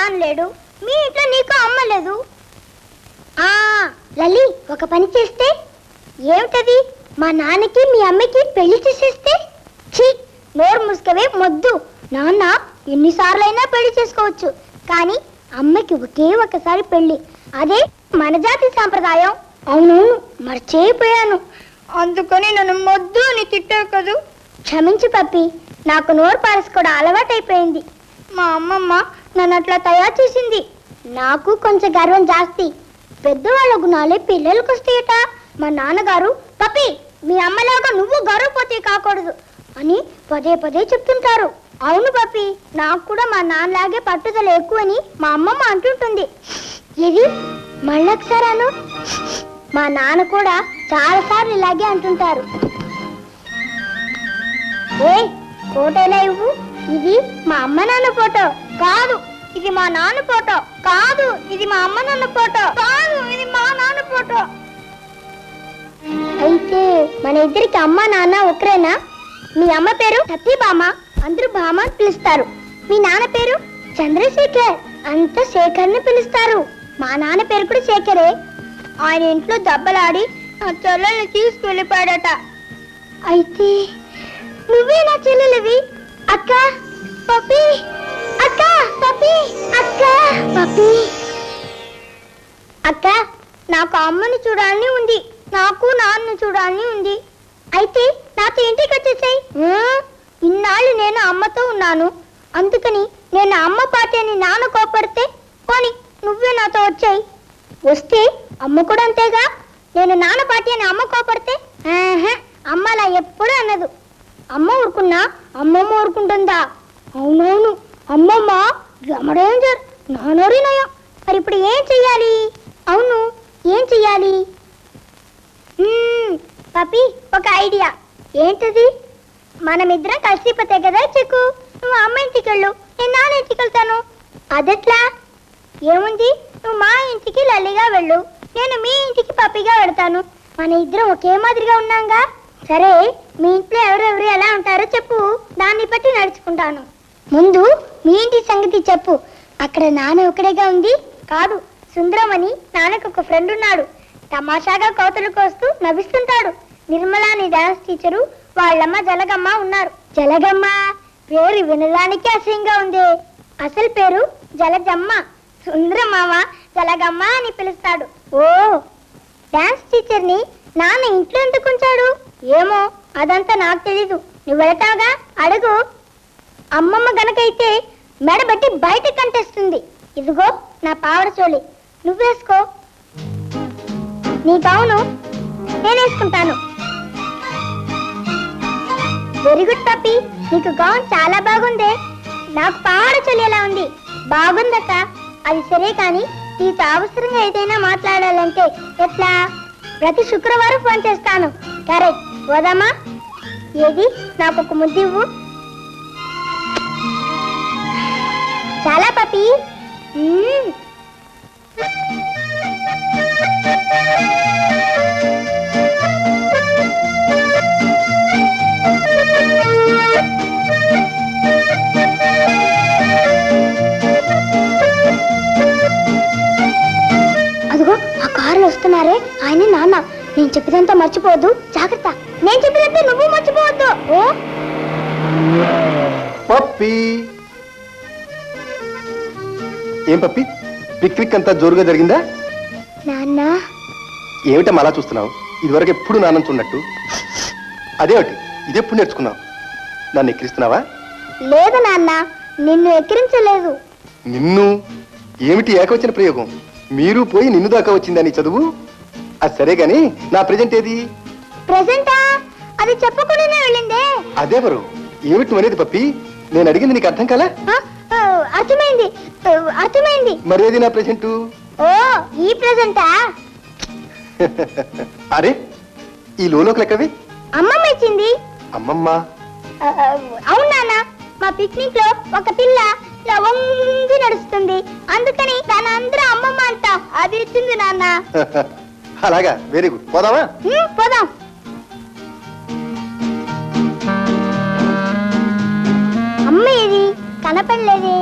నాన్న లేడు, మీ ఇంట్లో నీకు అమ్మ లేదు. లలి, ఒక పని చేస్తే? ఏమిటది? మా నాన్నకి మీ అమ్మకి పెళ్లి చేసేస్తే? ఛీ, నోరు ముసుకవే మొద్దు. నాన్న ఎన్నిసార్లైనా పెళ్లి చేసుకోవచ్చు, కానీ అమ్మకి ఒకే ఒకసారి పెళ్లి. అదే మన జాతి సాంప్రదాయం. అవును, మర్చిపోయాను. అందుకని నన్ను మొద్దు అని తిట్టావు కదూ. క్షమించు పప్పి, నాకు నోరు పారేసుకోవడం అలవాటైపోయింది. మా అమ్మమ్మ నన్ను అట్లా తయారు చేసింది. నాకు కొంచెం గర్వం జాస్తి. పెద్దవాళ్ళ గుణాలే పిల్లలకు వస్తాయట. మా నాన్నగారు, పప్పి మీ అమ్మలాగా నువ్వు గర్వపోతే కాకూడదు అని పదే పదే చెప్తుంటారు. అవును పప్పి, నాకు కూడా మా నాన్నలాగే పట్టుదల ఎక్కువని మా అమ్మమ్మ అంటుంటుంది. ఇది మళ్ళొకసారాను. మా నాన్న కూడా చాలాసార్లు ఇలాగే అంటుంటారు. ఏ ఫోటోలా ఇవ్వు. ఇది మా అమ్మ నాన్న ఫోటో కాదు, ఇది మా నాన్న ఫోటో కాదు, ఇది మా అమ్మ నాన్న ఫోటో కాదు, ఇది మా నాన్న ఫోటో. అయితే మన ఇద్దరికి అమ్మ నాన్న ఒకరేనా? మీ అమ్మ పేరు సత్యభామ, అందరూ భామ అని పిలుస్తారు. మీ నాన్న పేరు చంద్రశేఖర్, అంత శేఖర్ని పిలుస్తారు. మా నాన్న పేరు కూడా శేఖరే. ఆయన ఇంట్లో దెబ్బలాడి నా చెల్లెల్ని తీసుకెళ్ళిపోయాడట. అయితే నువ్వే నా చెల్లెలివి. అక్క పప్పి, అక్క పప్పి, అక్క పప్పి. అక్క, నాకు అమ్మని చూడాలని ఉంది, నాకు నాన్నని చూడాలని ఉంది. అయితే నాతో ఇంటికి వచ్చేసాయి. ఇన్నాళ్ళు నేను అమ్మతో ఉన్నాను, అందుకని నేను అమ్మ పార్టీ అని నాన్న కోపడితే పోనీ నువ్వే నాతో వచ్చాయి. వస్తే అమ్మ కూడా అంతేగా. నేను నాన్న పార్టీ అని అమ్మ కోపడితే అమ్మ అలా ఎప్పుడు అన్నదు. అమ్మ ఊరుకున్నా అమ్మమ్మ ఊరుకుంటుందా? అవునవును, అమ్మమ్మ రమడేంజర్, నానోరి నయం. మరి ఇప్పుడు ఏం చెయ్యాలి? అవును, ఏం చెయ్యాలి? పప్పి, ఒక ఐడియా. ఏంటది? మనమిద్దరం కలిసిపోతే కదా చెక్కు. నువ్వు అమ్మ ఇంటికి వెళ్ళు, నేను నాన్న ఇంటికి వెళ్తాను. అదెట్లా? ఏముంది, నువ్వు మా ఇంటికి లల్లిగా వెళ్ళు, నేను మీ ఇంటికి పప్పిగా వెళ్తాను. మన ఇద్దరం ఒకే మాదిరిగా ఉన్నాంగా. సరే, మీ ఇంట్లో ఎవరెవరు ఎలా ఉంటారో చెప్పు, దాన్ని బట్టి నడుచుకుంటాను. ముందు మీ ఇంటి సంగతి చెప్పు. అక్కడ నాన్న ఒకడేగా ఉంది? కాదు, సుందరం అని నాన్నకు ఒక ఫ్రెండ్ ఉన్నాడు. తమాషాగా కోతలు కోస్తూ నవ్విస్తుంటాడు. నిర్మల అని డాన్స్ టీచరు, వాళ్ళమ్మ జలగమ్మ ఉన్నారు. జలగమ్మ పేరు వినడానికి అసహ్యంగా ఉంది. అసలు పేరు జలజమ్మ. సుందరం మామ జలగమ్మ అని పిలుస్తాడు. ఓ, డాన్స్ టీచర్ని నాన్న ఇంట్లో ఎందుకు ఉంచాడు? ఏమో, అదంతా నాకు తెలీదు. నువ్వు వెళతావుగా, అడుగు. అమ్మమ్మ గనకైతే మెడబెట్టి బయట కంటేస్తుంది. ఇదిగో నా పావడ చోలి, నువ్వేసుకో. నీ గౌను నేనేసుకుంటాను. వెరీ గుడ్ పప్పి, నీకు గౌన్ చాలా బాగుంది. నాకు పావడ చోలి ఎలా ఉంది? బాగుందక్క. అది సరే, కానీ నీతో అవసరంగా ఏదైనా మాట్లాడాలంటే ఎట్లా? ప్రతి శుక్రవారం ఫోన్ చేస్తాను. కరెక్ట్, పోదామా? ఏది, నాకు ఒక ముద్దు ఇవ్వు. చాలా పప్పి. అదిగో ఆ కారులో వస్తున్నారే, ఆయన నాన్న. నేను చెప్పినంత మర్చిపోవద్దు, జాగ్రత్త. నేను చెప్పినంత నువ్వు మర్చిపోవద్దు. ఓ పప్పి, ఏం పప్పి, పిక్నిక్ అంతా జోరుగా జరిగిందా? నాన్న, ఏమిటమ్మా అలా చూస్తున్నావు? ఇదివరకు ఎప్పుడు నాన్న చూడట్టు. అదేమిటి, ఇదెప్పుడు నేర్చుకున్నావు? నన్ను ఎక్కిరిస్తున్నావా? లేదు నాన్న, నిన్ను ఎక్కిరించలేదు. నిన్ను? ఏమిటి ఏకవచన ప్రయోగం? మీరు పోయి నిన్ను దాకా వచ్చిందని చదువు. అది సరే గాని నా ప్రెజెంట్ ఏది? ప్రెజెంటా? అది చెప్పకుండానే వెళ్ళిందే. అదేవరు? ఏమిటి అనేది పప్పి? నేను అడిగింది నీకు అర్థం కాలా? అర్థమైంది, అర్థమైంది. మరేది నా ప్రెజెంట్? ఓ, ఈ ప్రెజెంటా? అరే, ఈ లోలోకి లెక్కవి అమ్మమ్మ ఇచ్చింది. అమ్మమ్మ? అవును నాన్న, మా పిక్నిక్ లో ఒక పిల్ల ఇలా వంగి నడుస్తుంది, అందుకని దాని అందరూ అమ్మమ్మ అంట. అది ఇచ్చింది నాన్న. అలాగా, వెరీ గుడ్. పోదామా? పోదాం. అమ్మ ఏది? కనపడలేదే.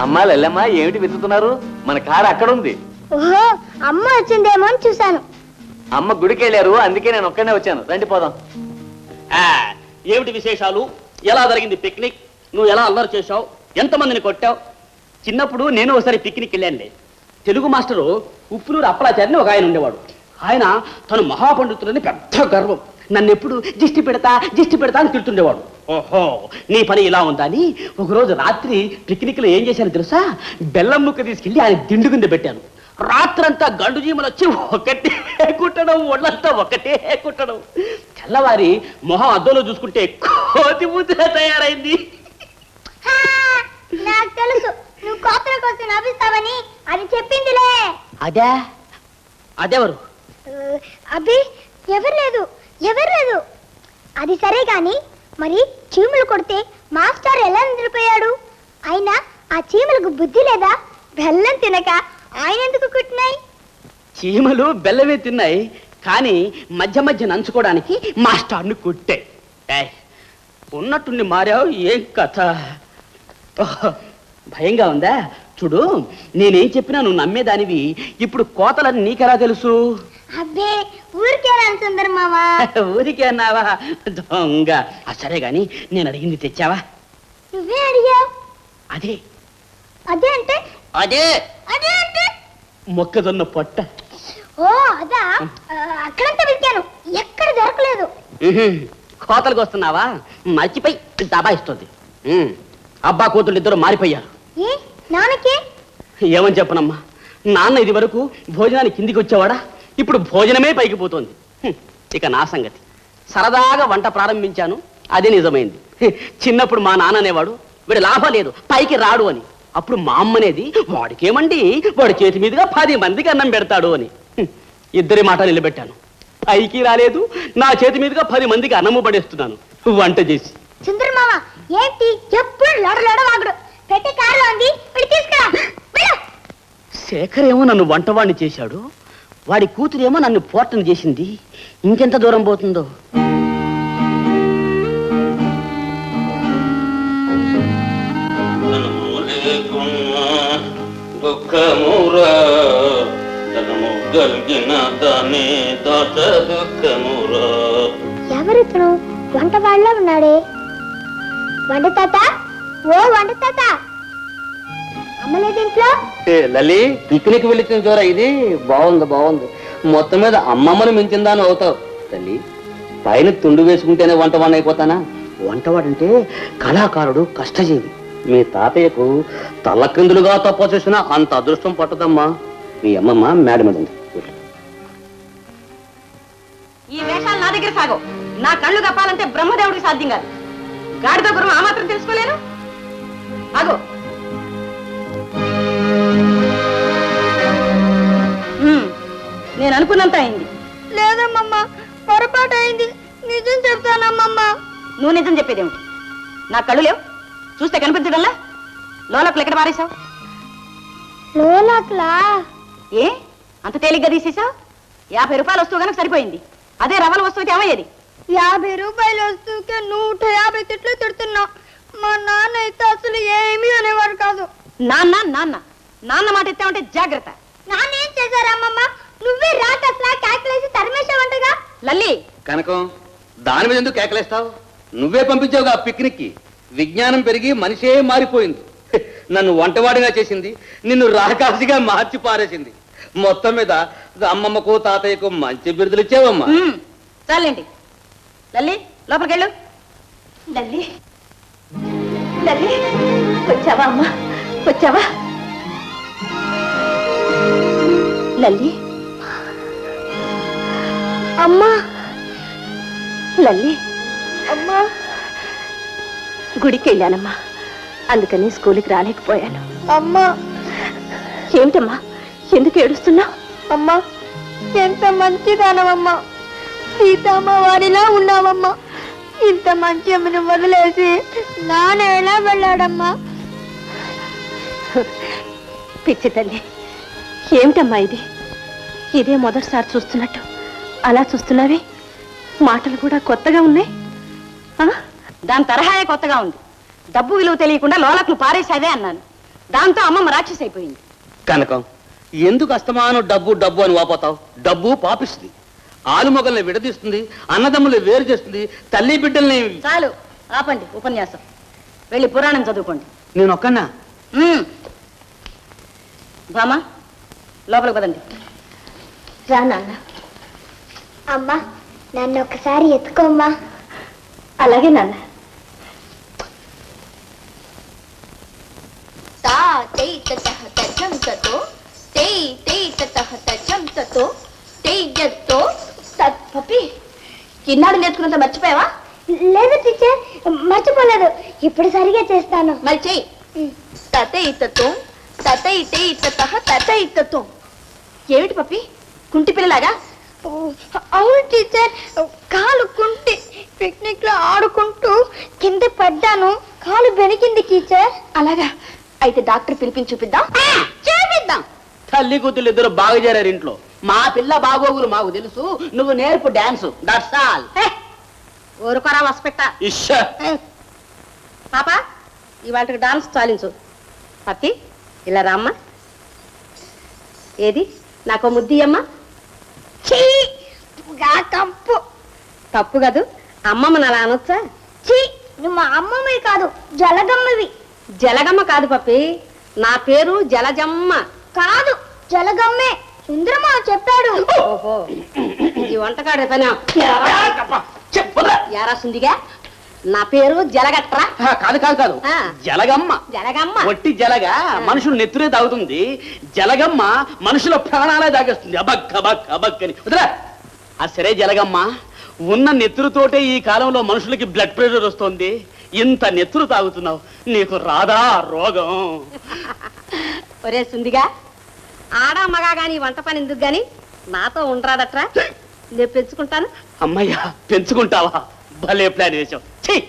అమ్మా లల్లమ్మ ఏమిటి వెతుకుతున్నారు? మన కారు అక్కడ ఉంది. ఓహో, అమ్మ వచ్చిందేమో అని చూశాను. అమ్మ గుడికి వెళ్ళారు, అందుకే నేను ఒక్కనే వచ్చాను. రండి పోదాం. ఏమిటి విశేషాలు? ఎలా జరిగింది పిక్నిక్? నువ్వు ఎలా అల్లరి చేశావు? ఎంతమందిని కొట్టావు? చిన్నప్పుడు నేను ఒకసారి పిక్నిక్ వెళ్ళానులే. తెలుగు మాస్టరు ఉప్పులూరు అప్పలాచారిని ఒక ఆయన ఉండేవాడు. ఆయన తను మహాపండితులని పెద్ద గర్వం. నన్ను ఎప్పుడు దిష్టి పెడతా అని తిడుతుండేవాడు. ఓహో, నీ పని ఇలా ఉందా అని ఒకరోజు రాత్రి పిక్నిక్ లో ఏం చేశాను తెలుసా? బెల్లం ముక్క తీసుకెళ్లి ఆయన దిండు కింద పెట్టాను. రాత్రంతా గండు జీములు వచ్చి ఒకటే కుట్టడం, ఒళ్ళంతా ఒకటే కుట్టడం. తెల్లవారి మొహం అద్దంలో చూసుకుంటే కోతి ముద్ర తయారైంది. నాకు తెలుసు నువ్వు కోతల కోసం నవ్విస్తావని. అది చెప్పిందిలే. అదెవరు? అబ్బి ఎవరు లేదు. అది సరే గాని మరి చీమలు కొడితే మాస్టర్ ఎలా నిద్రపోయాడు? అయినా ఆ చీమలకు బుద్ధి లేదా? బెల్లం తినక ఆయన ఎందుకు కుట్టినాయి? చీమలు బెల్లమే తిన్నాయి, కానీ మధ్య మధ్య నంచుకోవడానికి మాస్టర్ని కుట్టాయి. ఉన్నట్టుండి మారావు, ఏం కథ? భయంగా ఉందా? చూడు, నేనేం చెప్పినా నువ్వు నమ్మేదానివి. ఇప్పుడు కోతలని నీకెలా తెలుసు? అబ్బే ఊరికే సుందర్ మావా. ఊరికే అన్నావా? దొంగ. సరే గాని నేను అడిగింది తెచ్చావా? నువ్వే అడిగావు. అదే అంటే అదే అంటే మొక్కజొన్న పొట్ట. ఓ అదా, అక్కడంతా వెళ్తాను, ఎక్కడ దొరకలేదు. కోతలకు వస్తున్నావా? మర్చిపోయి దబాయిస్తుంది. అబ్బా కూతుళ్ళు ఇద్దరు మారిపోయారు. ఏ నాన్నకి ఏమని చెప్పనమ్మా? నాన్న ఇది వరకు భోజనానికి కిందికి వచ్చేవాడా? ఇప్పుడు భోజనమే పైకి పోతోంది. ఇక నా సంగతి. సరదాగా వంట ప్రారంభించాను, అదే నిజమైంది. చిన్నప్పుడు మా నాన్న అనేవాడు, వీడు లాభం లేదు పైకి రాడు అని. అప్పుడు మా అమ్మనేది, వాడికేమండి, వాడి చేతి మీదుగా 10 మందికి అన్నం పెడతాడు అని. ఇద్దరి మాట నిలబెట్టాను. పైకి రాలేదు, నా చేతి మీదుగా 10 మందికి అన్నము పడేస్తున్నాను వంట చేసి. సుందర్ మామ ఏంటి ఎప్పుడు లడవాగుడు? పెట్టి కారులో ఉంది, తీసుకురా. శేఖర్ ఏమో నన్ను వంటవాణ్ణి చేశాడు, వాడి కూతురేమో నన్ను పోర్టను చేసింది. ఇంకెంత దూరం పోతుందో. ఎవరితను వంట వాళ్ళ ఉన్నాడే? వంట తాత, ఓ వంట తాత, అమ్మలేదు ఇంట్లో? లలి, పిక్నిక్ వెళ్ళిన చూరా ఇది. బాగుంది. మొత్తం మీద అమ్మమ్మను మించిందాను అవుతావు. తల్లి, పైన తుండు వేసుకుంటేనే వంటవాడిని అయిపోతానా? వంటవాడంటే కళాకారుడు, కష్టజీవి. మీ తాతయ్యకు తలక్రిందులుగా తప్ప చేసినా అంత అదృష్టం పట్టదమ్మా. మీ అమ్మమ్మ మేడ మీద ఉంది. ఈ వేషాలు నా దగ్గర సాగవు. నా కళ్ళు కప్పాలంటే బ్రహ్మదేవుడికి సాధ్యం కాదు. గాడిద గురం ఆ మాత్రం తెలుసుకోలేను. అగో నేను అనుకున్నంత అయింది. లేదమ్మమ్మ, పొరపాటు అయింది. నిజం చెప్తానమ్మమ్మ. నువ్వు నిజం చెప్పేదేమిటి? నా కళ్ళు లేవు, చూస్తే కనిపించడంలా. లోలకులు ఎక్కడ పారేశావు? లోలకులా? ఏ అంత తేలిగ్గా తీసేశావు? 50 రూపాయలు వస్తువు కనుక సరిపోయింది. అదే రవ్వల వస్తువుకి ఏమయ్యేది? 50 రూపాయలు వస్తువుకే 150 తిట్లు తిడుతున్నా. మా నాన్న అయితే అసలు ఏమీ అనేవాడు కాదు. నాన్న మాట ఎత్తామంటే జాగ్రత్త. నాన్న ఏం చేశారమ్మమ్మ? నువ్వే రాకస్లా కేకలేసి తరిమేశావంటగా. లల్లి, కనకం, దాని మీద ఎందుకు కేకలేస్తావు? నువ్వే పంపించావుగా పిక్నిక్ కి. విజ్ఞానం పెరిగి మనిషే మారిపోయింది. నన్ను వంటవాడిగా చేసింది, నిన్ను రాకాసిగా మార్చి పారేసింది. మొత్తం మీద అమ్మమ్మకు తాతయ్యకు మంచి బిరుదులు ఇచ్చావమ్మా. చాలండి. లల్లి, లోపలికెళ్ళు. లల్లి, వచ్చావా అమ్మా? వచ్చావా లల్లి? అమ్మా. లల్లి, అమ్మా. గుడికి వెళ్ళానమ్మా, అందుకని స్కూల్కి రాలేకపోయాను. అమ్మా. ఏమిటమ్మా, ఎందుకు ఏడుస్తున్నావు? అమ్మా, ఎంత మంచిదానవమ్మా. సీతమ్మ వారిలా ఉన్నావమ్మా. ఇంత మంచి అమ్మను వదిలేసి నాన్న ఎలా వెళ్ళాడమ్మా? పిచ్చి తల్లి, ఏమిటమ్మా ఇది? ఇదే మొదటిసారి చూస్తున్నట్టు అలా చూస్తున్నావే? మాటలు కూడా కొత్తగా ఉన్నాయి. దాని తరహాయే కొత్తగా ఉంది. డబ్బు విలువ తెలియకుండా లోలకులు పారేసాదే అన్నాను. దాంతో అమ్మమ్మ రాక్షసి అయిపోయింది. కనకం, ఎందుకు అస్తమానం డబ్బు డబ్బు అని వాపోతావు? డబ్బు పాపిస్తుంది, ఆలుమొగల్ని విడదీస్తుంది, అన్నదమ్ముల్ని వేరు చేస్తుంది, తల్లి బిడ్డల్ని. చాలు, ఆపండి ఉపన్యాసం. వెళ్ళి పురాణం చదువుకోండి. నేను ఒక్కన్నా? బామా, లోపలికి పదండి. రా నాన్న. అమ్మా, నన్ను ఒకసారి ఎత్తుకోమ్మా. అలాగే నాన్న. తా తై తతః తజం తతో తై తై తతః తజం తతో తై యత్తో తత్. పప్పి, కిన్నాడు నేర్చుకున్నంత మర్చిపోయావా? లేదు టీచర్, మర్చిపోలేదు. ఇప్పుడు సరిగా చేస్తాను. మరి చెయ్యి. తతైతతో తతైతైతతః తతైతతో. ఏమిటి పప్పి, కుంటి పిల్లలాగా? అవును టీచర్, కాలు కుంటి. పిక్నిక్ లో ఆడుకుంటూ కింద పడ్డాను, కాలు బెనికింది టీచర్. అలాగా? అయితే డాక్టర్ పిలిపించి చూపిద్దాం. చేపిద్దాం. తల్లి కూతుళ్ళు ఇద్దరు బాగా చేరారు ఇంట్లో. మా పిల్ల బాగోగులు మాకు తెలుసు, నువ్వు నేర్పు డాన్స్. That's all. ఊరుకోరా వసపెట్ట. ఇష్షా. పాప, ఇవాళకి డాన్స్ చాలించు. పప్పి, ఇలా రామ్మా. ఏది నాకు ముద్దియమ్మా? చీ, కంపు. తప్పు కాదు, అమ్మమ్మని అలా అనొచ్చా? చీ, నువ్వు మా అమ్మమ్మ కాదు, జలగమ్మవి. జలగమ్మ కాదు పప్పి, నా పేరు జలజమ్మ. కాదు, జలగమ్మే. సుందరమ్మ చెప్పాడు. ఓహో, ఇది వంటకాడే పని. చెప్పురా. యారా సుందిగా, నా పేరు జలగట్రా. కాదు కాదు కాదు, ఆ. జలగమ్మ. జలగమ్మ. వట్టి జలగా మనుషులు నెత్తురే తాగుతుంది, జలగమ్మ మనుషుల ప్రాణాలే తాగేస్తుంది. అబక్ అబక్ అబక్ అని. వదిలే. ఆ సరే జలగమ్మ, ఉన్న నెత్తురుతోటే ఈ కాలంలో మనుషులకి బ్లడ్ ప్రెషర్ వస్తుంది. ఇంత నెత్తురు తాగుతున్నావు, నీకు రాదా రోగం? ఒరే సుందిగా, ఆడా మగా గాని వంట పని ఎందుకు గాని నాతో ఉండరాదట్రా. నేను పెంచుకుంటాను. అమ్మయ్యా, పెంచుకుంటావా? భలే ప్లాన్ వేసావు. చెయ్యి.